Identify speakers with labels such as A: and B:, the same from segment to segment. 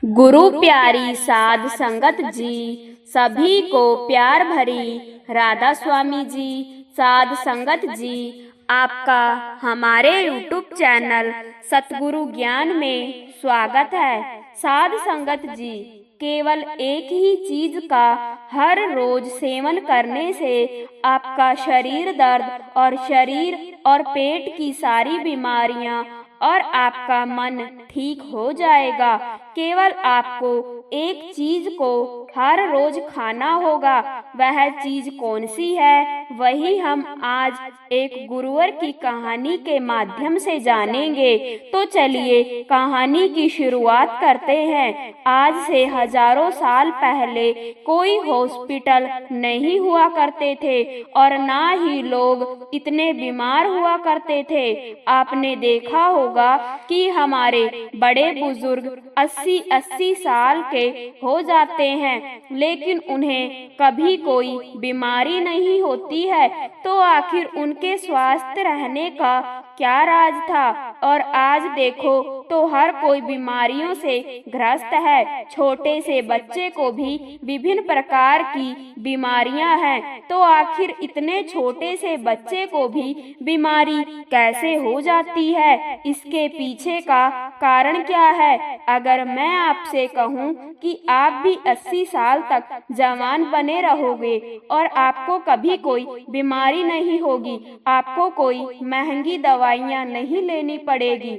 A: गुरु प्यारी साध संगत जी, सभी को प्यार भरी राधा स्वामी जी। साध संगत जी, आपका हमारे YouTube चैनल सतगुरु ज्ञान में स्वागत है। साध संगत जी, केवल एक ही चीज का हर रोज सेवन करने से आपका शरीर दर्द और शरीर और पेट की सारी बीमारियां और आपका मन ठीक हो जाएगा। केवल आपको एक चीज को हर रोज खाना होगा। वह चीज कौन सी है, वही हम आज एक गुरुवर की कहानी के माध्यम से जानेंगे। तो चलिए कहानी की शुरुआत करते हैं। आज से हजारों साल पहले कोई हॉस्पिटल नहीं हुआ करते थे और ना ही लोग इतने बीमार हुआ करते थे। आपने देखा होगा कि हमारे बड़े बुजुर्ग 80-80 साल के हो जाते हैं, लेकिन उन्हें कभी कोई बीमारी नहीं होती है। तो आखिर उनके स्वस्थ रहने का क्या राज था? और आज देखो तो हर कोई बीमारियों से ग्रस्त है। छोटे से बच्चे को भी विभिन्न प्रकार की बीमारियां हैं। तो आखिर इतने छोटे से बच्चे को भी बीमारी कैसे हो जाती है? इसके पीछे का कारण क्या है? अगर मैं आपसे कहूं कि आप भी 80 साल तक जवान बने रहोगे और आपको कभी कोई बीमारी नहीं होगी, आपको कोई महंगी दवाइयां नहीं लेनी पड़ेगी,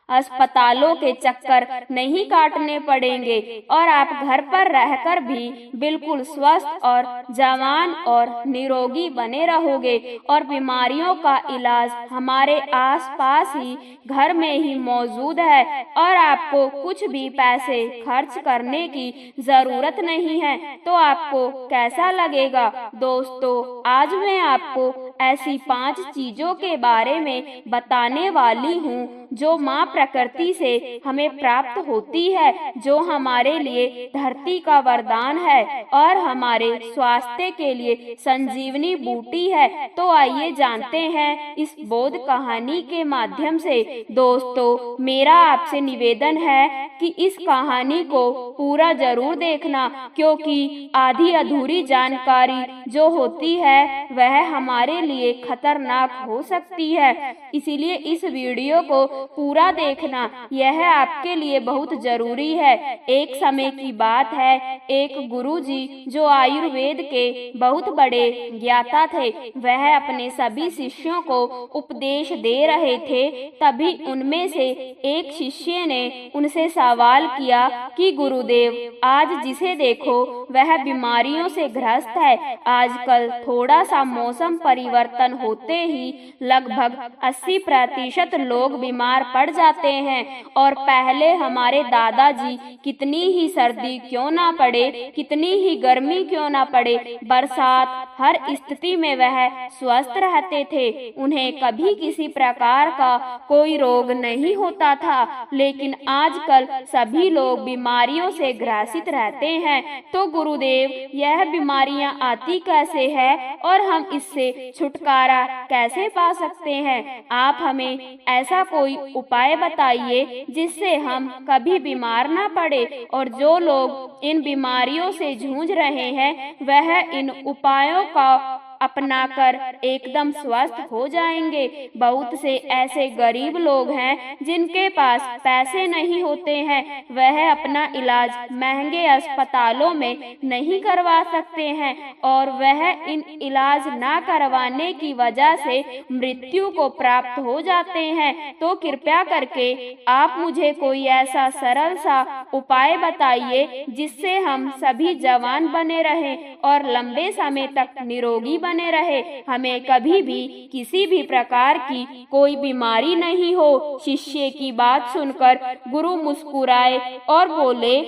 A: अस्पतालों के चक्कर नहीं काटने पड़ेंगे और आप घर पर रहकर भी बिल्कुल स्वस्थ और जवान और निरोगी बने रहोगे। और बीमारियों का इलाज हमारे आसपास ही घर में ही मौजूद है और आपको कुछ भी पैसे खर्च करने की जरूरत नहीं है। तो आपको कैसा लगेगा? दोस्तों, आज मैं आपको ऐसी 5 चीजों के बारे में बताने वाली हूँ जो माँ प्रकृति से हमें प्राप्त होती है, जो हमारे लिए धरती का वरदान है और हमारे स्वास्थ्य के लिए संजीवनी बूटी है। तो आइए जानते हैं इस बोध कहानी के माध्यम से। दोस्तों, मेरा आपसे निवेदन है कि इस कहानी को पूरा जरूर देखना, क्योंकि आधी अधूरी जानकारी जो होती है वह हमारे लिए खतरनाक हो सकती है। इसीलिए इस वीडियो को पूरा देखना, यह आपके लिए बहुत जरूरी है। एक समय की बात है, एक गुरुजी जो आयुर्वेद के बहुत बड़े ज्ञाता थे, वह अपने सभी शिष्यों को उपदेश दे रहे थे। तभी उनमें से एक शिष्य ने उनसे सवाल किया कि गुरुदेव, आज जिसे देखो वह बीमारियों से ग्रस्त है। आजकल थोड़ा सा मौसम परिवर्तन होते ही लगभग 80% लोग बीमार पड़ जाते हैं। और पहले हमारे दादाजी कितनी ही सर्दी क्यों ना पड़े, कितनी ही गर्मी क्यों ना पड़े, बरसात, हर स्थिति में वह स्वस्थ रहते थे। उन्हें कभी किसी प्रकार का कोई रोग नहीं होता था। लेकिन आजकल सभी लोग बीमारियों से ग्रसित रहते हैं। तो गुरुदेव, यह बीमारियां आती कैसे है और हम इससे छुटकारा कैसे पा सकते हैं? आप हमें ऐसा कोई उपाय बताइए जिससे हम कभी बीमार ना पड़े। और जो लोग इन बीमारियों से जूझ रहे हैं वह इन उपायों का अपनाकर एकदम स्वस्थ हो जाएंगे। बहुत से ऐसे गरीब लोग हैं जिनके पास पैसे नहीं होते हैं, वह अपना इलाज महंगे अस्पतालों में नहीं करवा सकते हैं और वह इन इलाज ना करवाने की वजह से मृत्यु को प्राप्त हो जाते हैं। तो कृपया करके आप मुझे कोई ऐसा सरल सा उपाय बताइए जिससे हम सभी जवान बने रहें और लंबे समय तक निरोगी बने रहे, हमें कभी भी किसी भी प्रकार की कोई बीमारी नहीं हो। शिष्य की बात सुनकर गुरु मुस्कुराए और बोले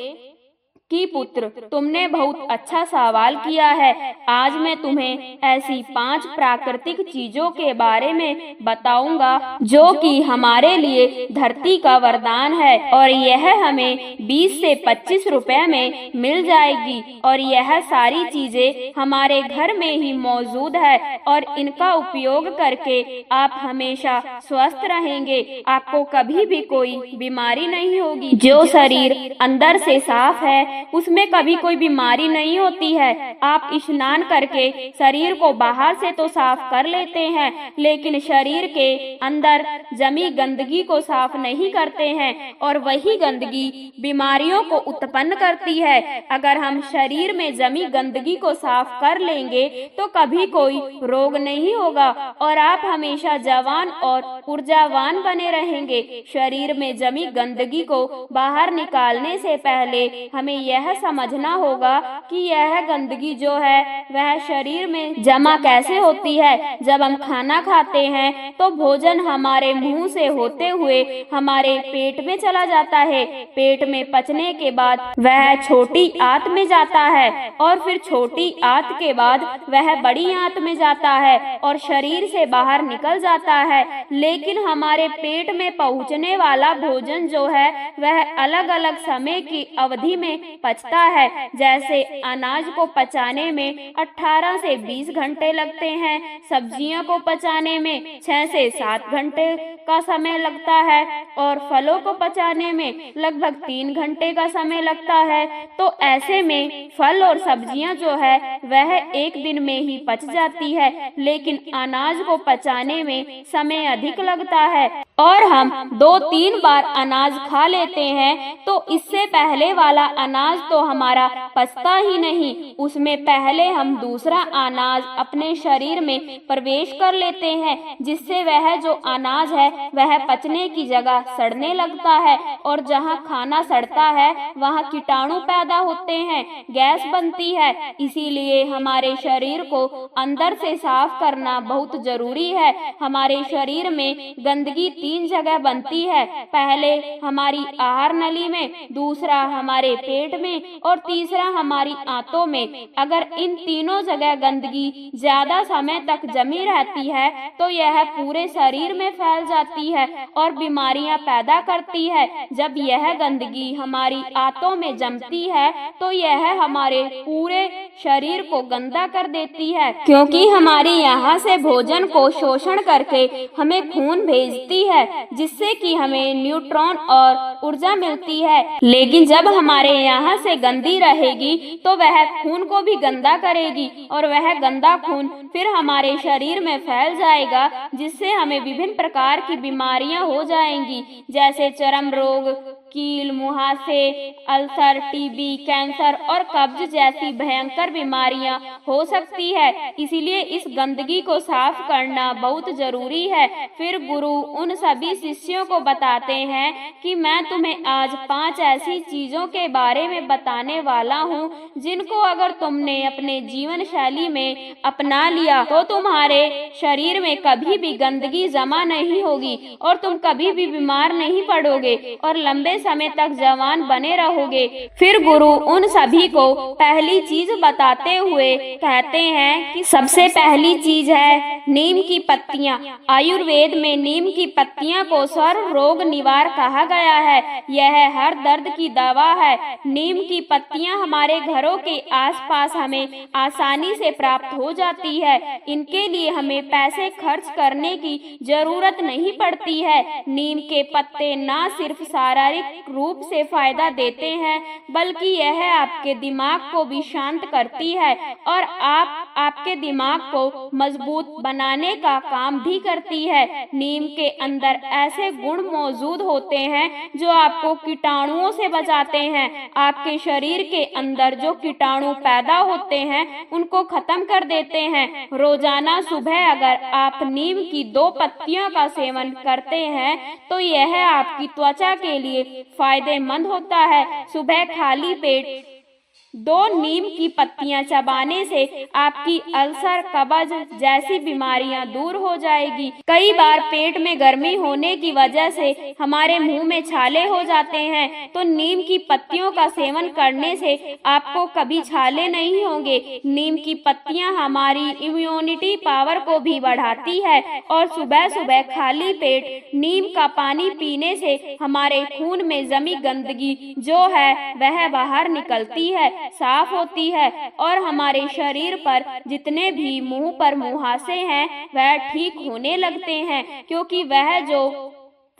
A: कि पुत्र, तुमने बहुत अच्छा सवाल किया है। आज मैं तुम्हें ऐसी 5 प्राकृतिक चीजों के बारे में बताऊंगा जो कि हमारे लिए धरती का वरदान है और यह हमें 20 से 25 रुपए में मिल जाएगी और यह सारी चीजें हमारे घर में ही मौजूद है और इनका उपयोग करके आप हमेशा स्वस्थ रहेंगे। आपको कभी भी कोई बीमारी नहीं होगी। जो शरीर अंदर से साफ है उसमें कभी कोई बीमारी नहीं होती है। आप स्नान करके शरीर को बाहर से तो साफ कर लेते हैं, लेकिन शरीर के अंदर जमी गंदगी को साफ नहीं करते हैं और वही गंदगी बीमारियों को उत्पन्न करती है। अगर हम शरीर में जमी गंदगी को साफ कर लेंगे तो कभी कोई रोग नहीं होगा और आप हमेशा जवान और ऊर्जावान बने रहेंगे। शरीर में जमी गंदगी को बाहर निकालने से पहले हमें यह समझना होगा कि यह गंदगी जो है वह शरीर में जमा कैसे होती है। जब हम खाना खाते हैं तो भोजन हमारे मुंह से होते हुए हमारे पेट में चला जाता है। पेट में पचने के बाद वह छोटी आंत में जाता है और फिर छोटी आंत के बाद वह बड़ी आंत में जाता है और शरीर से बाहर निकल जाता है। लेकिन हमारे पेट में पहुंचने वाला भोजन जो है वह अलग अलग समय की अवधि में पचता है। जैसे अनाज को पचाने में 18 से 20 घंटे लगते हैं, सब्जियों को पचाने में 6 से 7 घंटे का समय लगता है और फलों को पचाने में लगभग 3 घंटे का समय लगता है। तो ऐसे में फल और सब्जियां जो है वह एक दिन में ही पच जाती है, लेकिन अनाज को पचाने में समय अधिक लगता है और हम 2-3 बार अनाज खा लेते हैं तो इससे पहले वाला अनाज तो हमारा पचता ही नहीं, उसमें पहले हम दूसरा अनाज अपने शरीर में प्रवेश कर लेते हैं, जिससे वह जो अनाज है वह पचने की जगह सड़ने लगता है और जहां खाना सड़ता है वहां कीटाणु पैदा होते हैं, गैस बनती है। इसीलिए हमारे शरीर को अंदर से साफ करना बहुत जरूरी है। हमारे शरीर में गंदगी 3 जगह बनती है, पहले हमारी आहार नली में, दूसरा हमारे पेट में और तीसरा हमारी आंतों में। अगर इन तीनों जगह गंदगी ज्यादा समय तक जमी रहती है तो यह पूरे शरीर में फैल जाती है और बीमारियां पैदा करती है। जब यह गंदगी हमारी आंतों में जमती है तो यह हमारे पूरे शरीर को गंदा कर देती है, क्योंकि हमारे यहाँ से भोजन को शोषण करके हमें खून भेजती है, जिससे कि हमें न्यूट्रॉन और ऊर्जा मिलती है। लेकिन जब हमारे यहाँ से गंदी रहेगी तो वह खून को भी गंदा करेगी और वह गंदा खून फिर हमारे शरीर में फैल जाएगा, जिससे हमें विभिन्न प्रकार की बीमारियां हो जाएंगी, जैसे चर्म रोग, कील, मुहासे, अल्सर, टीबी, कैंसर और कब्ज जैसी भयंकर बीमारियां हो सकती है। इसीलिए इस गंदगी को साफ करना बहुत जरूरी है। फिर गुरु उन सभी शिष्यों को बताते हैं कि मैं तुम्हें आज 5 ऐसी चीजों के बारे में बताने वाला हूँ जिनको अगर तुमने अपने जीवन शैली में अपना लिया तो तुम्हारे शरीर में कभी भी गंदगी जमा नहीं होगी और तुम कभी भी बीमार नहीं पड़ोगे और लंबे समय तक जवान बने रहोगे। फिर गुरु उन सभी को पहली चीज बताते हुए कहते हैं कि सबसे पहली चीज है नीम की पत्तियां। आयुर्वेद में नीम की पत्तियां को सर्व रोग निवार कहा गया है। यह हर दर्द की दवा है। नीम की पत्तियां हमारे घरों के आसपास हमें आसानी से प्राप्त हो जाती है। इनके लिए हमें पैसे खर्च करने की जरूरत नहीं पड़ती है। नीम के पत्ते न सिर्फ शारीरिक रूप से फायदा देते हैं, बल्कि यह आपके दिमाग को भी शांत करती है और आपके दिमाग को मजबूत बनाने का काम भी करती है। नीम के अंदर ऐसे गुण मौजूद होते हैं जो आपको कीटाणुओं से बचाते हैं। आपके शरीर के अंदर जो कीटाणु पैदा होते हैं उनको खत्म कर देते हैं। रोजाना सुबह अगर आप नीम की 2 पत्तियों का सेवन करते हैं तो यह आपकी त्वचा के लिए फायदेमंद होता है। सुबह खाली पेट 2 नीम की पत्तियां चबाने से आपकी अल्सर, कब्ज जैसी बीमारियां दूर हो जाएगी। कई बार पेट में गर्मी होने की वजह से हमारे मुंह में छाले हो जाते हैं, तो नीम की पत्तियों का सेवन करने से आपको कभी छाले नहीं होंगे। नीम की पत्तियां हमारी इम्यूनिटी पावर को भी बढ़ाती है और सुबह सुबह खाली पेट नीम का पानी पीने से हमारे खून में जमी गंदगी जो है वह बाहर निकलती है, साफ होती है और हमारे शरीर पर जितने भी मुंह पर मुहासे हैं वह ठीक होने लगते हैं, क्योंकि वह जो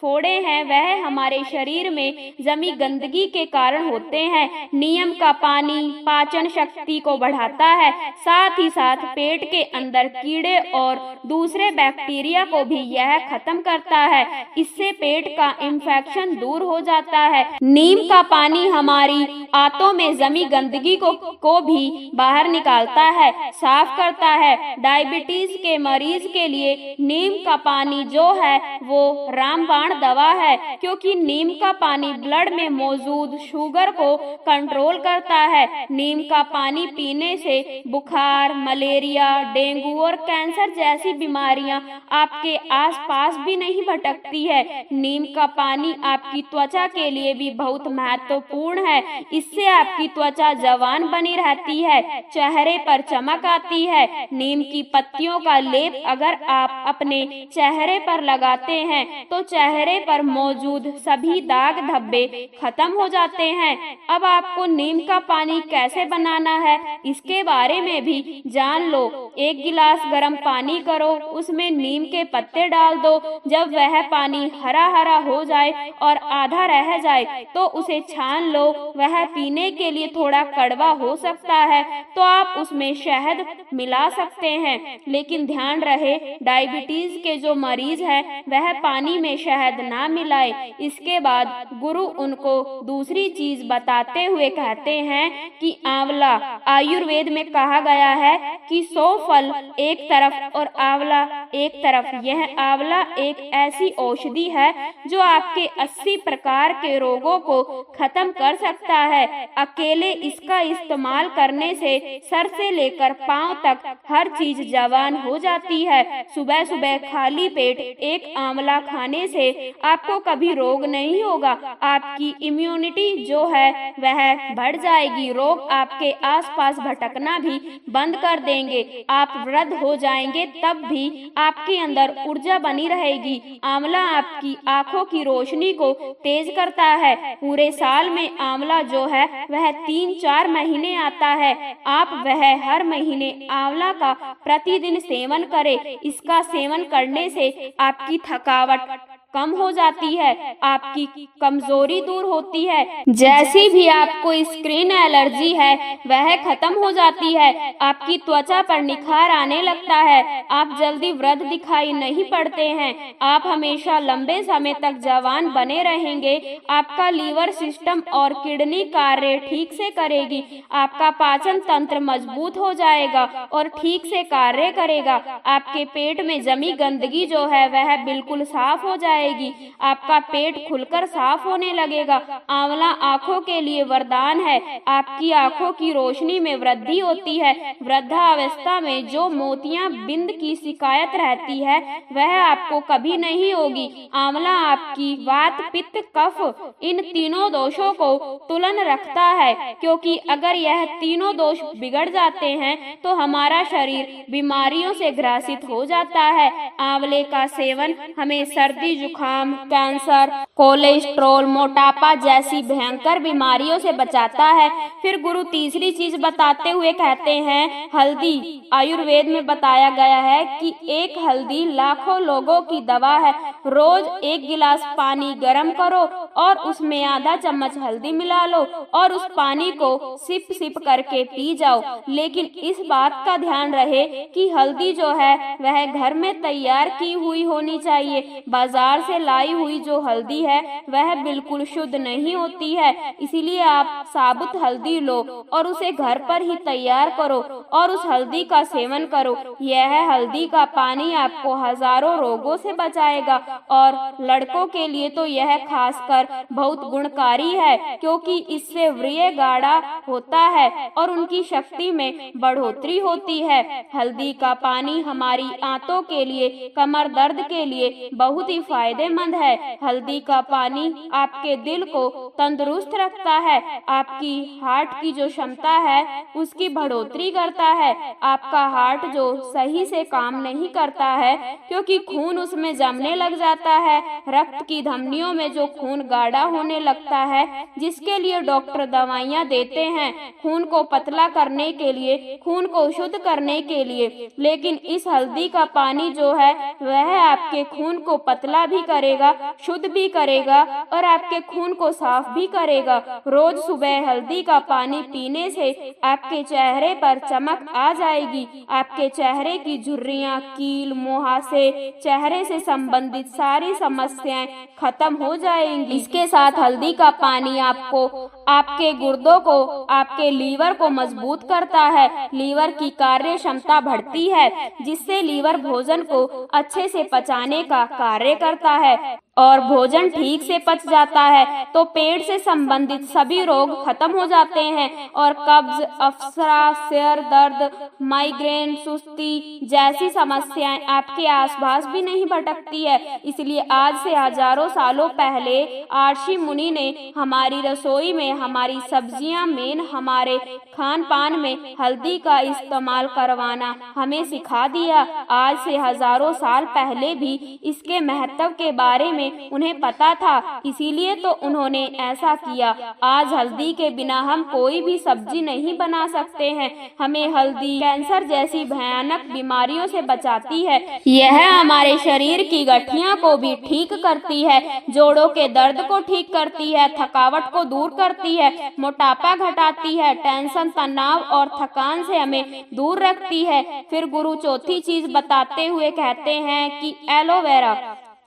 A: फोड़े हैं वह हमारे शरीर में जमी गंदगी के कारण होते हैं। नीम का पानी पाचन शक्ति को बढ़ाता है, साथ ही साथ पेट के अंदर कीड़े और दूसरे बैक्टीरिया को भी यह खत्म करता है। इससे पेट का इंफेक्शन दूर हो जाता है। नीम का पानी हमारी आंतों में जमी गंदगी को भी बाहर निकालता है, साफ करता है। डायबिटीज के मरीज के लिए नीम का पानी जो है वो रामबाण दवा है, क्योंकि नीम का पानी ब्लड में मौजूद शुगर को कंट्रोल करता है। नीम का पानी पीने से बुखार, मलेरिया, डेंगू और कैंसर जैसी बीमारियां आपके आसपास भी नहीं भटकती है। नीम का पानी आपकी त्वचा के लिए भी बहुत महत्वपूर्ण है। इससे आपकी त्वचा जवान बनी रहती है, चेहरे पर चमक आती है। नीम की पत्तियों का लेप अगर आप अपने चेहरे पर लगाते हैं तो चेहरे पर मौजूद सभी दाग धब्बे खत्म हो जाते हैं। अब आपको नीम का पानी कैसे बनाना है इसके बारे में भी जान लो। 1 गिलास गर्म पानी करो, उसमें नीम के पत्ते डाल दो। जब वह पानी हरा हरा हो जाए और आधा रह जाए तो उसे छान लो। वह पीने के लिए थोड़ा कड़वा हो सकता है तो आप उसमें शहद मिला सकते हैं, लेकिन ध्यान रहे डायबिटीज के जो मरीज हैं वह पानी में शहद ना मिलाए। इसके बाद गुरु उनको दूसरी चीज बताते हुए कहते हैं कि आंवला, आयुर्वेद में कहा गया है कि 100 फल एक तरफ और आंवला एक तरफ। यह आंवला एक ऐसी औषधि है जो आपके 80 प्रकार के रोगों को खत्म कर सकता है। अकेले इसका इस्तेमाल करने से सर से लेकर पांव तक हर चीज जवान हो जाती है। सुबह सुबह खाली पेट एक आंवला खाने से आपको कभी रोग नहीं होगा। आपकी इम्यूनिटी जो है वह बढ़ जाएगी। रोग आपके आसपास भटकना भी बंद कर देंगे। आप वृद्ध हो जाएंगे तब भी आपके अंदर ऊर्जा बनी रहेगी। आंवला आपकी आंखों की रोशनी को तेज करता है। पूरे साल में आंवला जो है वह 3-4 महीने आता है। आप वह हर महीने आंवला का प्रतिदिन सेवन करें। इसका सेवन करने से आपकी थकावट कम हो जाती है, आपकी कमजोरी दूर होती है। जैसी भी आपको स्किन एलर्जी है वह खत्म हो जाती है। आपकी त्वचा पर निखार आने लगता है। आप जल्दी वृद्ध दिखाई नहीं पड़ते हैं। आप हमेशा लंबे समय तक जवान बने रहेंगे। आपका लीवर सिस्टम और किडनी कार्य ठीक से करेगी। आपका पाचन तंत्र मजबूत हो जाएगा और ठीक से कार्य करेगा। आपके पेट में जमी गंदगी जो है वह बिल्कुल साफ हो जाएगी। आपका पेट खुलकर साफ होने लगेगा। आंवला आंखों के लिए वरदान है। आपकी आंखों की रोशनी में वृद्धि होती है। वृद्धावस्था में जो मोतियां बिंद की शिकायत रहती है वह आपको कभी नहीं होगी। आंवला आपकी वात, पित्त, कफ इन तीनों दोषों को तुलन रखता है, क्योंकि अगर यह तीनों दोष बिगड़ जाते हैं तो हमारा शरीर बीमारियों से ग्रसित हो जाता है। आंवले का सेवन हमें सर्दी, जुकाम, कैंसर, कोलेस्ट्रॉल, मोटापा जैसी भयंकर बीमारियों से बचाता है। फिर गुरु तीसरी चीज बताते हुए कहते हैं हल्दी। आयुर्वेद में बताया गया है कि एक हल्दी लाखों लोगों की दवा है। रोज 1 गिलास पानी गर्म करो और उसमें आधा चम्मच हल्दी मिला लो और उस पानी को सिप सिप करके पी जाओ। लेकिन इस बात का ध्यान रहे कि हल्दी जो है वह घर में तैयार की हुई होनी चाहिए। बाजार से लाई हुई जो हल्दी है वह बिल्कुल शुद्ध नहीं होती है, इसीलिए आप साबुत हल्दी लो और उसे घर पर ही तैयार करो और उस हल्दी का सेवन करो। यह हल्दी का पानी आपको हजारों रोगों से बचाएगा और लड़कों के लिए तो यह खासकर बहुत गुणकारी है, क्योंकि इससे वीर्य गाढ़ा होता है और उनकी शक्ति में बढ़ोतरी होती है। हल्दी का पानी हमारी आंतों के लिए, कमर दर्द के लिए बहुत ही फायदेमंद है। हल्दी का पानी आपके दिल को तंदुरुस्त रखता है, आपकी हार्ट की जो क्षमता है उसकी बढ़ोतरी करता है। आपका हार्ट जो सही से काम नहीं करता है क्योंकि खून उसमें जमने लग जाता है, रक्त की धमनियों में जो खून गाढ़ा होने लगता है, जिसके लिए डॉक्टर दवाइयाँ देते हैं खून को पतला करने के लिए, खून को शुद्ध करने के लिए। लेकिन इस हल्दी का पानी जो है वह आपके खून को पतला भी करेगा, शुद्ध भी करेगा और आपके खून को साफ भी करेगा। रोज सुबह हल्दी का पानी पीने से आपके चेहरे पर चमक आ जाएगी। आपके चेहरे की झुर्रियां, कील, मुहासे, चेहरे से संबंधित सारी समस्याएं खत्म हो जाएंगी। इसके साथ हल्दी का पानी आपको, आपके गुर्दों को, आपके लीवर को मजबूत करता है। लीवर की कार्य क्षमता बढ़ती है, जिससे लीवर भोजन को अच्छे से पचाने का कार्य करता है और भोजन ठीक से पच जाता है तो पेट से संबंधित सभी रोग खत्म हो जाते हैं और कब्ज, अफसरा, सिर दर्द, माइग्रेन, सुस्ती जैसी समस्याएं आपके आसपास भी नहीं भटकती है। इसलिए आज से हजारों सालों पहले आर्षि मुनि ने हमारी रसोई में, हमारी सब्जियां मेन, हमारे खान पान में हल्दी का इस्तेमाल करवाना हमें सिखा दिया। आज से हजारों साल पहले भी इसके महत्व के बारे में उन्हें पता था, इसीलिए तो उन्होंने ऐसा किया। आज हल्दी के बिना हम कोई भी सब्जी नहीं बना सकते हैं। हमें हल्दी कैंसर जैसी भयानक बीमारियों से बचाती है। यह हमारे शरीर की गठिया को भी ठीक करती है, जोड़ों के दर्द को ठीक करती है, थकावट को दूर करती है, मोटापा घटाती है, टेंशन, तनाव और थकान से हमें दूर रखती है। फिर गुरु चौथी चीज बताते हुए कहते हैं कि एलोवेरा।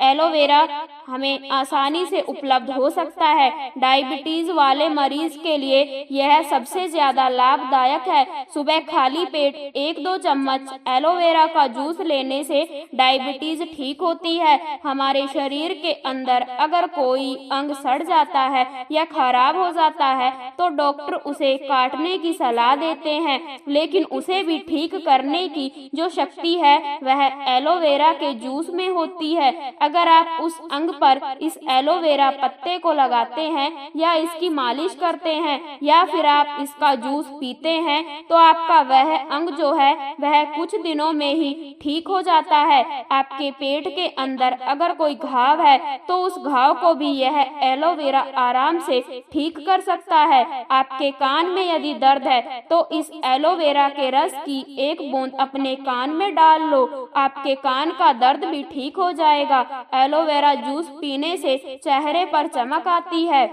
A: एलोवेरा हमें आसानी से उपलब्ध हो सकता है। डायबिटीज वाले मरीज के लिए यह सबसे ज्यादा लाभदायक है। सुबह खाली पेट 1-2 चम्मच एलोवेरा का जूस लेने से डायबिटीज ठीक होती है। हमारे शरीर के अंदर अगर कोई अंग सड़ जाता है या खराब हो जाता है तो डॉक्टर उसे काटने की सलाह देते हैं, लेकिन उसे भी ठीक करने की जो शक्ति है वह एलोवेरा के जूस में होती है। अगर आप उस अंग पर इस एलोवेरा पत्ते को लगाते हैं या इसकी मालिश करते हैं या फिर आप इसका जूस पीते हैं तो आपका वह अंग जो है वह कुछ दिनों में ही ठीक हो जाता है। आपके पेट के अंदर अगर कोई घाव है तो उस घाव को भी यह एलोवेरा आराम से ठीक कर सकता है। आपके कान में यदि दर्द है तो इस एलोवेरा के रस की 1 बूंद अपने कान में डाल लो, आपके कान का दर्द भी ठीक हो जाएगा। एलोवेरा जूस पीने से चेहरे पर चमक आती है।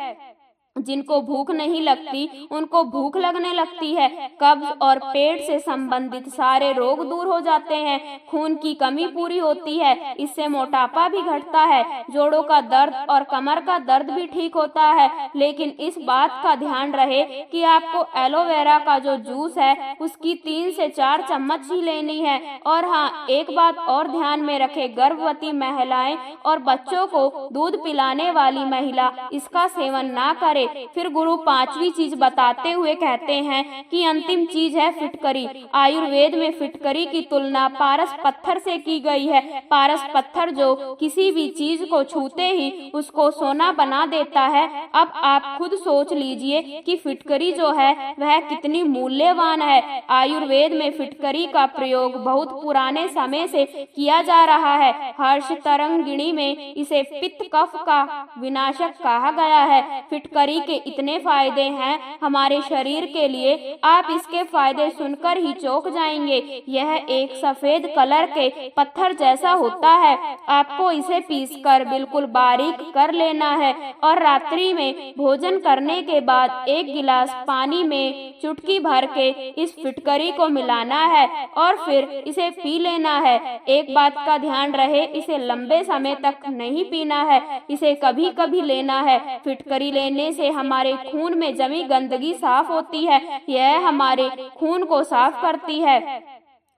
A: जिनको भूख नहीं लगती उनको भूख लगने लगती है। कब्ज और पेट से संबंधित सारे रोग दूर हो जाते हैं। खून की कमी पूरी होती है, इससे मोटापा भी घटता है। जोड़ों का दर्द और कमर का दर्द भी ठीक होता है। लेकिन इस बात का ध्यान रहे कि आपको एलोवेरा का जो जूस है उसकी 3 से 4 चम्मच ही लेनी है। और हाँ, एक बात और ध्यान में रखे, गर्भवती महिलाएं और बच्चों को दूध पिलाने वाली महिला इसका सेवन ना करे। फिर गुरु 5वीं चीज बताते हुए कहते हैं कि अंतिम चीज है फिटकरी। आयुर्वेद में फिटकरी की तुलना पारस पत्थर से की गई है। पारस पत्थर जो किसी भी चीज को छूते ही उसको सोना बना देता है। अब आप खुद सोच लीजिए कि फिटकरी जो है वह कितनी मूल्यवान है। आयुर्वेद में फिटकरी का प्रयोग बहुत पुराने समय से किया जा रहा है। हर्ष तरंगिणी में इसे पित्त कफ का विनाशक कहा गया है। फिटकरी फिटकरी के इतने फायदे हैं हमारे शरीर के लिए, आप इसके फायदे सुनकर ही चौंक जाएंगे। यह एक सफेद कलर के पत्थर जैसा होता है। आपको इसे पीसकर बिल्कुल बारीक कर लेना है और रात्रि में भोजन करने के बाद 1 गिलास पानी में चुटकी भर के इस फिटकरी को मिलाना है और फिर इसे पी लेना है। एक बात का ध्यान रहे, इसे लंबे समय तक नहीं पीना है, इसे कभी कभी लेना है। फिटकरी लेने से हमारे खून में जमी गंदगी साफ होती है। यह हमारे खून को साफ करती है।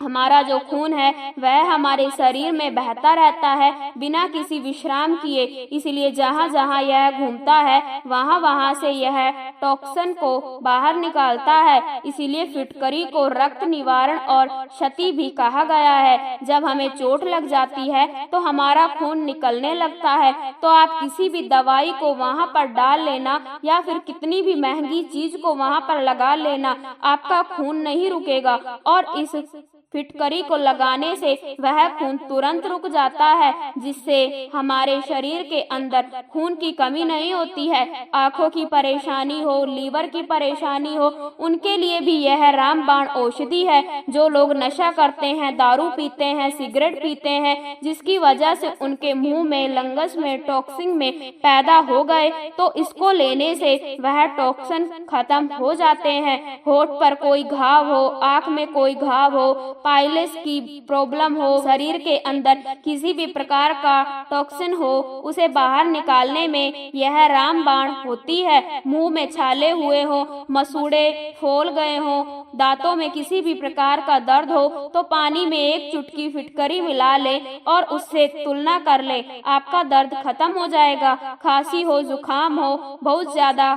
A: हमारा जो खून है वह हमारे शरीर में बहता रहता है बिना किसी विश्राम किए, इसलिए जहाँ जहाँ यह घूमता है वहाँ वहाँ से यह टॉक्सिन को बाहर निकालता है। इसीलिए फिटकरी को रक्त निवारण और क्षति भी कहा गया है। जब हमें चोट लग जाती है तो हमारा खून निकलने लगता है, तो आप किसी भी दवाई को वहाँ पर डाल लेना या फिर कितनी भी महंगी चीज को वहाँ पर लगा लेना, आपका खून नहीं रुकेगा। और इस फिटकरी को लगाने से वह खून तुरंत रुक जाता है, जिससे हमारे शरीर के अंदर खून की कमी नहीं होती है। आंखों की परेशानी हो, लीवर की परेशानी हो, उनके लिए भी यह रामबाण औषधि है। जो लोग नशा करते हैं, दारू पीते हैं, सिगरेट पीते हैं, जिसकी वजह से उनके मुंह में, लंगस में टॉक्सिन में पैदा हो गए, तो इसको लेने से वह टॉक्सिन खत्म हो जाते हैं। होठ पर कोई घाव हो, आंख में कोई घाव हो, पाइल्स की प्रॉब्लम हो, शरीर के अंदर किसी भी प्रकार का टॉक्सिन हो, उसे बाहर निकालने में यह रामबाण होती है। मुंह में छाले हुए हो, मसूड़े फूल गए हो, दांतों में किसी भी प्रकार का दर्द हो, तो पानी में 1 चुटकी फिटकरी मिला ले और उससे तुलना कर ले, आपका दर्द खत्म हो जाएगा। खांसी हो, जुकाम हो, बहुत ज्यादा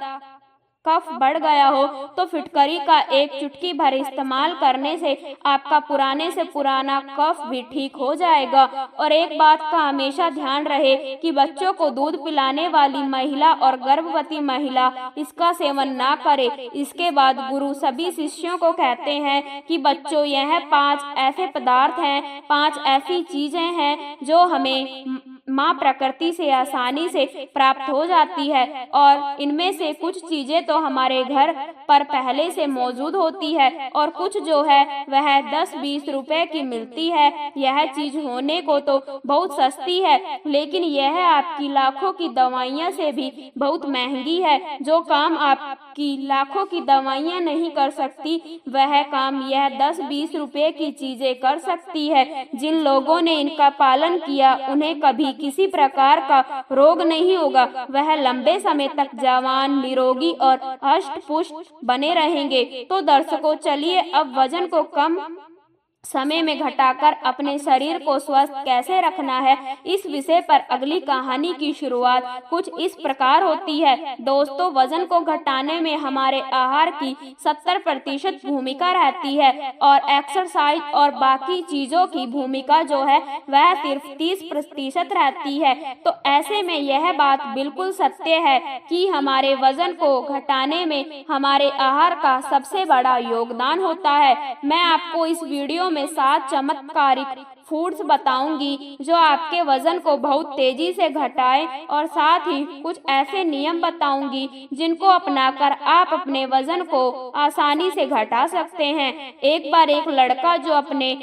A: कफ बढ़ गया हो, तो फिटकरी का 1 चुटकी भर इस्तेमाल करने से आपका पुराने से पुराना कफ भी ठीक हो जाएगा। और एक बात का हमेशा ध्यान रहे कि बच्चों को दूध पिलाने वाली महिला और गर्भवती महिला इसका सेवन ना करे। इसके बाद गुरु सभी शिष्यों को कहते हैं कि बच्चों, यह 5 ऐसे पदार्थ हैं, 5 ऐसी चीजें हैं जो हमें माँ प्रकृति से आसानी से प्राप्त हो जाती है, और इनमें से कुछ चीजें तो हमारे घर पर पहले से मौजूद होती है और कुछ जो है वह 10-20 रुपए की मिलती है। यह चीज होने को तो बहुत सस्ती है, लेकिन यह आपकी लाखों की दवाइयाँ से भी बहुत महंगी है। जो काम आपकी लाखों की दवाइयाँ नहीं कर सकती, वह काम यह 10-20 रुपए की चीजें कर सकती है। जिन लोगों ने इनका पालन किया, उन्हें कभी किसी प्रकार का रोग नहीं होगा। वह लंबे समय तक जवान, निरोगी और हष्ट पुष्ट बने रहेंगे। तो दर्शकों, चलिए अब वजन को कम समय में घटाकर अपने शरीर को स्वस्थ कैसे रखना है, इस विषय पर अगली कहानी की शुरुआत कुछ इस प्रकार होती है। दोस्तों, वजन को घटाने में हमारे आहार की 70% भूमिका रहती है और एक्सरसाइज और बाकी चीजों की भूमिका जो है वह सिर्फ 30% रहती है। तो ऐसे में यह बात बिल्कुल सत्य है कि हमारे वजन को घटाने में हमारे आहार का सबसे बड़ा योगदान होता है। मैं आपको इस वीडियो में 7 चमत्कारिक फूड्स बताऊंगी जो आपके वजन को बहुत तेजी से घटाए, और साथ ही कुछ ऐसे नियम बताऊंगी जिनको अपनाकर आप अपने वजन को आसानी से घटा सकते हैं। एक बार एक लड़का जो अपने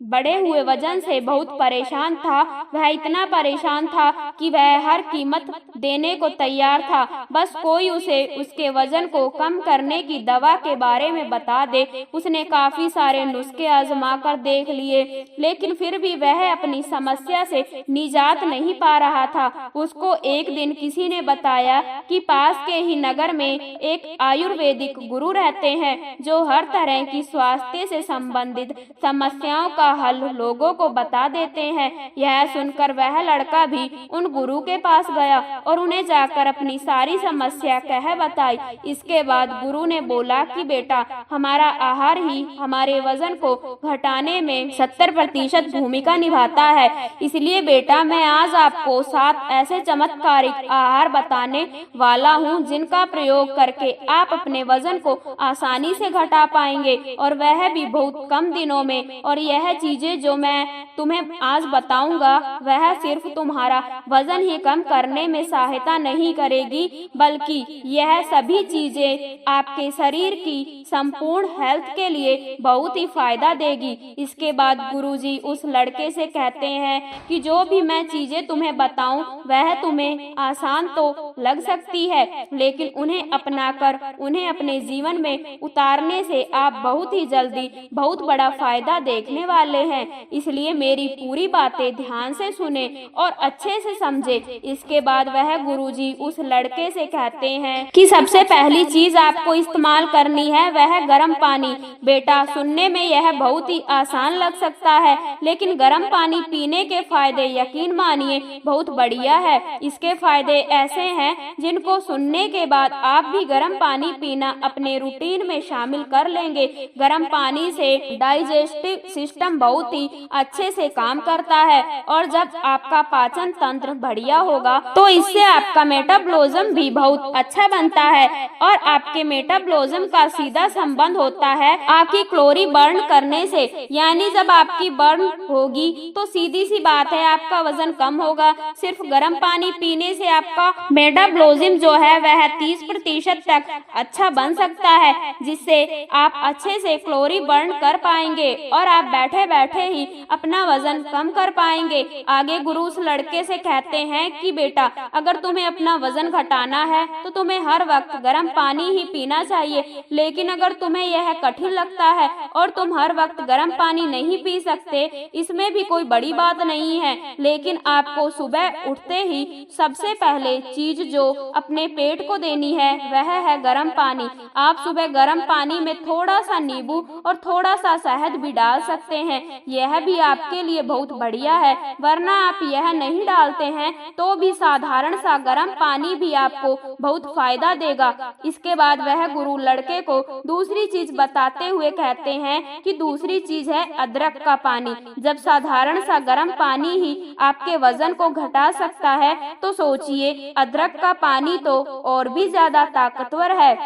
A: बढ़े हुए वजन से बहुत परेशान था, वह इतना परेशान था कि वह हर कीमत देने को तैयार था, बस कोई उसे उसके वजन को कम करने की दवा के बारे में बता दे। उसने काफी सारे नुस्खे आजमा कर देख लिए, लेकिन फिर भी वह अपनी समस्या से निजात नहीं पा रहा था। उसको एक दिन किसी ने बताया कि पास के ही नगर में एक आयुर्वेदिक गुरु रहते हैं जो हर तरह की स्वास्थ्य से संबंधित समस्याओं का हल लोगों को बता देते हैं। यह सुनकर वह लड़का भी उन गुरु के पास गया और उन्हें जाकर अपनी सारी समस्या कह बताई। इसके बाद गुरु ने बोला कि बेटा, हमारा आहार ही हमारे वजन को घटाने में 70% भूमिका निभाता है। इसलिए बेटा, मैं आज आपको 7 ऐसे चमत्कारिक आहार बताने वाला हूँ जिनका प्रयोग करके आप अपने वजन को आसानी से घटा पाएंगे, और वह भी बहुत कम दिनों में। और यह चीजें जो मैं तुम्हें आज बताऊंगा वह सिर्फ तुम्हारा वजन ही कम करने में सहायता नहीं करेगी, बल्कि यह सभी चीजें आपके शरीर की संपूर्ण हेल्थ के लिए बहुत ही फायदा देगी। इसके बाद गुरुजी उस लड़के से कहते हैं कि जो भी मैं चीजें तुम्हें बताऊं वह तुम्हें आसान तो लग सकती है, लेकिन उन्हें अपनाकर उन्हें अपने जीवन में उतारने से आप बहुत ही जल्दी बहुत बड़ा फायदा देखने वाले हैं। इसलिए मेरी पूरी बातें ध्यान से सुने और अच्छे से समझे। इसके बाद वह गुरुजी उस लड़के से कहते हैं कि सबसे पहली चीज आपको इस्तेमाल करनी है वह गर्म पानी। बेटा, सुनने में यह बहुत ही आसान लग सकता है, लेकिन गर्म पानी पीने के फायदे यकीन मानिए बहुत बढ़िया है। इसके फायदे ऐसे हैं जिनको सुनने के बाद आप भी गर्म पानी पीना अपने रूटीन में शामिल कर लेंगे। गर्म पानी से डाइजेस्टिव सिस्टम बहुत ही अच्छे से काम करता है, और जब आपका पाचन तंत्र बढ़िया होगा तो इससे आपका मेटाबॉलिज्म भी बहुत अच्छा बनता है, और आपके मेटाबॉलिज्म का सीधा संबंध होता है आपकी कैलोरी बर्न करने से। यानी जब आपकी बर्न होगी तो सीधी सी बात है आपका वजन कम होगा। सिर्फ गर्म पानी पीने से आपका मेटाबॉलिज्म जो है वह 30% तक अच्छा बन सकता है, जिससे आप अच्छे से कैलोरी बर्न कर पाएंगे और आप बैठे बैठे ही अपना वजन कम कर पाएंगे। आगे गुरु उस लड़के से कहते हैं कि बेटा, अगर तुम्हें अपना वजन घटाना है तो तुम्हें हर वक्त गर्म पानी ही पीना चाहिए, लेकिन अगर तुम्हें यह कठिन लगता है और तुम हर वक्त गर्म पानी नहीं पी सकते, इसमें भी कोई बड़ी बात नहीं है। लेकिन आपको सुबह उठते ही सबसे पहले चीज जो अपने पेट को देनी है वह है गर्म पानी। आप सुबह गर्म पानी में थोड़ा सा नींबू और थोड़ा सा शहद भी डाल सकते हैं, यह भी आपके लिए बहुत बढ़िया है। वरना आप यह नहीं डालते हैं तो भी साधारण सा गर्म पानी भी आपको बहुत फायदा देगा। इसके बाद वह गुरु लड़के को दूसरी चीज बताते हुए कहते हैं कि दूसरी चीज है अदरक का पानी। जब साधारण सा गर्म पानी ही आपके वजन को घटा सकता है तो सोचिए अदरक का पानी तो और भी ज्यादा ताकतवर है।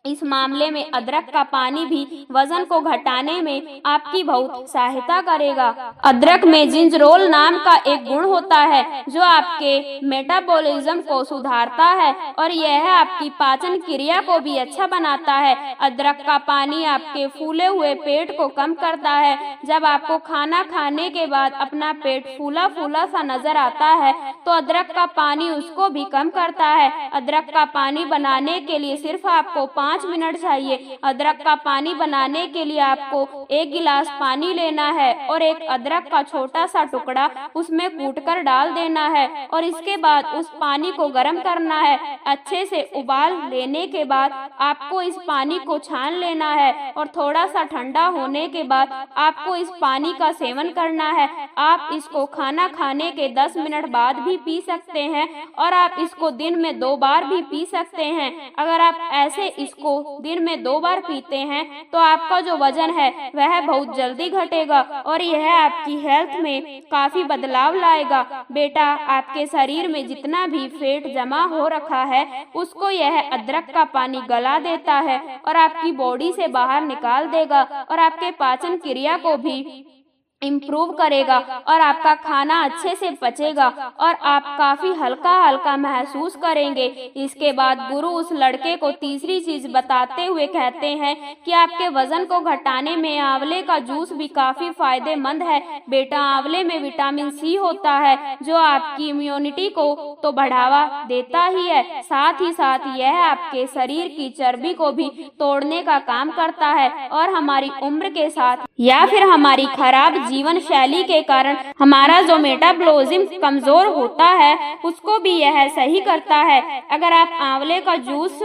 A: इस मामले में अदरक का पानी भी वजन को घटाने में आपकी बहुत सहायता करेगा। अदरक में जिंजरोल नाम का एक गुण होता है जो आपके मेटाबॉलिज्म को सुधारता है और यह आपकी पाचन क्रिया को भी अच्छा बनाता है। अदरक का पानी आपके फूले हुए पेट को कम करता है। जब आपको खाना खाने के बाद अपना पेट फूला फूला सा नजर आता है तो अदरक का पानी उसको भी कम करता है। अदरक का पानी बनाने के लिए सिर्फ आपको 5 मिनट चाहिए। अदरक का पानी बनाने के लिए आपको 1 गिलास पानी लेना है और एक अदरक का छोटा सा टुकड़ा उसमें कूटकर डाल देना है और इसके बाद उस पानी को गर्म करना है। अच्छे से उबाल लेने के बाद आपको इस पानी को छान लेना है और थोड़ा सा ठंडा होने के बाद आपको इस पानी का सेवन करना है। आप इसको खाना खाने के 10 मिनट बाद भी पी सकते हैं और आप इसको दिन में 2 बार भी पी सकते हैं। अगर आप ऐसे इसको दिन में 2 बार पीते हैं तो आपका जो वजन है वह बहुत जल्दी घटेगा और यह आपकी हेल्थ में काफी बदलाव लाएगा। बेटा, आपके शरीर में जितना भी फैट जमा हो रखा है उसको यह अदरक का पानी गला देता है और आपकी बॉडी से बाहर निकाल देगा और आपके पाचन क्रिया को भी इम्प्रूव करेगा और आपका खाना अच्छे से पचेगा और आप काफी हल्का हल्का महसूस करेंगे। इसके बाद गुरु उस लड़के को तीसरी चीज बताते हुए कहते हैं कि आपके वजन को घटाने में आंवले का जूस भी काफी फायदेमंद है। बेटा, आंवले में विटामिन सी होता है जो आपकी इम्यूनिटी को तो बढ़ावा देता ही है, साथ ही साथ यह आपके शरीर की चर्बी को भी तोड़ने का काम करता है और हमारी उम्र के साथ या फिर हमारी खराब जीवन शैली के कारण हमारा जो मेटाबॉलिज्म कमजोर होता है उसको भी यह सही करता है। अगर आप आंवले का जूस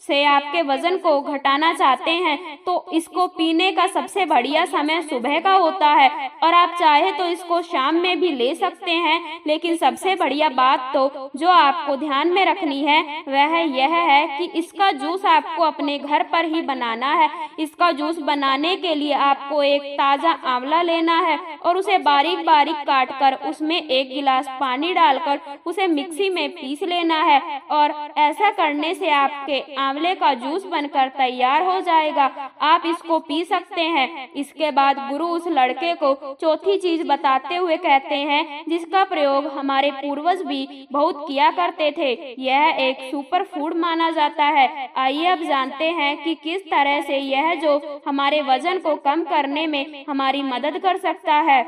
A: से आपके वजन को घटाना चाहते हैं तो इसको पीने का सबसे बढ़िया समय सुबह का होता है और आप चाहे तो इसको शाम में भी ले सकते हैं। लेकिन सबसे बढ़िया बात तो जो आपको ध्यान में रखनी है वह यह है कि इसका जूस आपको अपने घर पर ही बनाना है। इसका जूस बनाने के लिए आपको एक ताजा आंवला लेना है और उसे बारीक बारीक काट कर उसमें 1 गिलास पानी डालकर उसे मिक्सी में पीस लेना है और ऐसा करने से आपके आंवले का जूस बनकर तैयार हो जाएगा। आप इसको पी सकते हैं। इसके बाद गुरु उस लड़के को चौथी चीज बताते हुए कहते हैं, जिसका प्रयोग हमारे पूर्वज भी बहुत किया करते थे। यह एक सुपर फूड माना जाता है। आइए अब जानते हैं कि किस तरह से यह जो हमारे वजन को कम करने में हमारी मदद कर सकता है।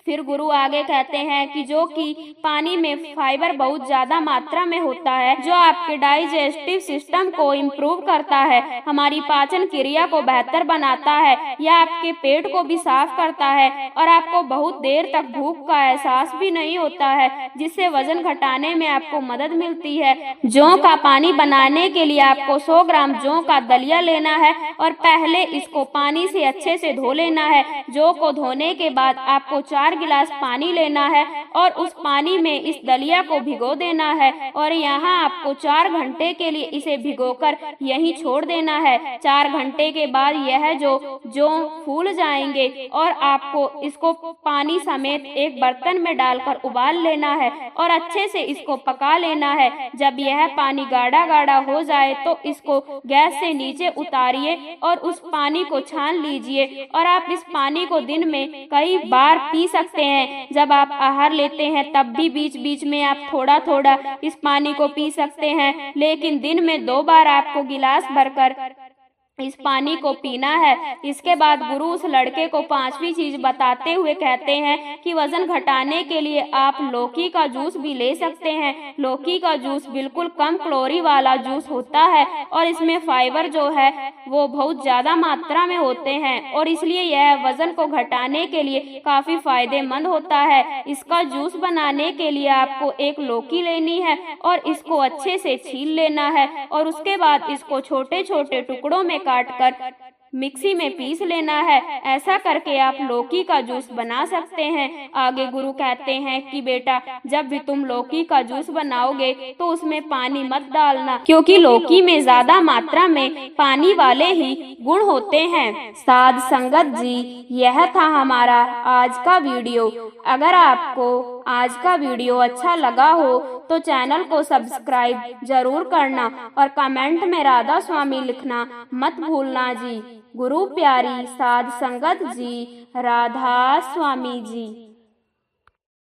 A: फिर गुरु आगे कहते हैं कि जो कि पानी में फाइबर बहुत ज्यादा मात्रा में होता है, जो आपके डाइजेस्टिव सिस्टम को इम्प्रूव करता है, हमारी पाचन क्रिया को बेहतर बनाता है, यह आपके पेट को भी साफ करता है और आपको बहुत देर तक भूख का एहसास भी नहीं होता है, जिससे वजन घटाने में आपको मदद मिलती है। जौ का पानी बनाने के लिए आपको 100 ग्राम जौ का दलिया लेना है और पहले इसको पानी से अच्छे से धो लेना है। जौ को धोने के बाद आपको 4 गिलास पानी लेना है और उस पानी में इस दलिया को भिगो देना है और यहाँ आपको 4 घंटे के लिए इसे भिगोकर यहीं छोड़ देना है। 4 घंटे के बाद यह जो फूल जाएंगे और आपको इसको पानी समेत एक बर्तन में डालकर उबाल लेना है और अच्छे से इसको पका लेना है। जब यह पानी गाढ़ा गाढ़ा हो जाए तो इसको गैस से नीचे उतारिए और उस पानी को छान लीजिए और आप इस पानी को दिन में कई बार पी सकते हैं। जब आप आहार लेते हैं तब भी बीच बीच में आप थोड़ा थोड़ा इस पानी को पी सकते हैं, लेकिन दिन में 2 बार आपको गिलास भरकर इस पानी को पीना है। इसके बाद गुरु उस लड़के को 5वीं चीज बताते हुए कहते हैं कि वजन घटाने के लिए आप लौकी का जूस भी ले सकते हैं। लौकी का जूस बिल्कुल कम कैलोरी वाला जूस होता है और इसमें फाइबर जो है वो बहुत ज्यादा मात्रा में होते हैं और इसलिए यह वजन को घटाने के लिए काफी फायदेमंद होता है। इसका जूस बनाने के लिए आपको एक लौकी लेनी है और इसको अच्छे से छील लेना है और उसके बाद इसको छोटे छोटे टुकड़ों में काटकर मिक्सी में पीस लेना है। ऐसा करके आप लौकी का जूस बना सकते हैं। आगे गुरु कहते हैं कि बेटा, जब भी तुम लौकी का जूस बनाओगे तो उसमें पानी मत डालना, क्योंकि लौकी में ज्यादा मात्रा में पानी वाले ही गुण होते हैं। साध संगत जी, यह था हमारा आज का वीडियो। अगर आपको आज का वीडियो अच्छा लगा हो तो चैनल को सब्सक्राइब जरूर करना और कमेंट में राधा स्वामी लिखना मत भूलना जी। गुरु प्यारी साध संगत जी, राधा स्वामी जी।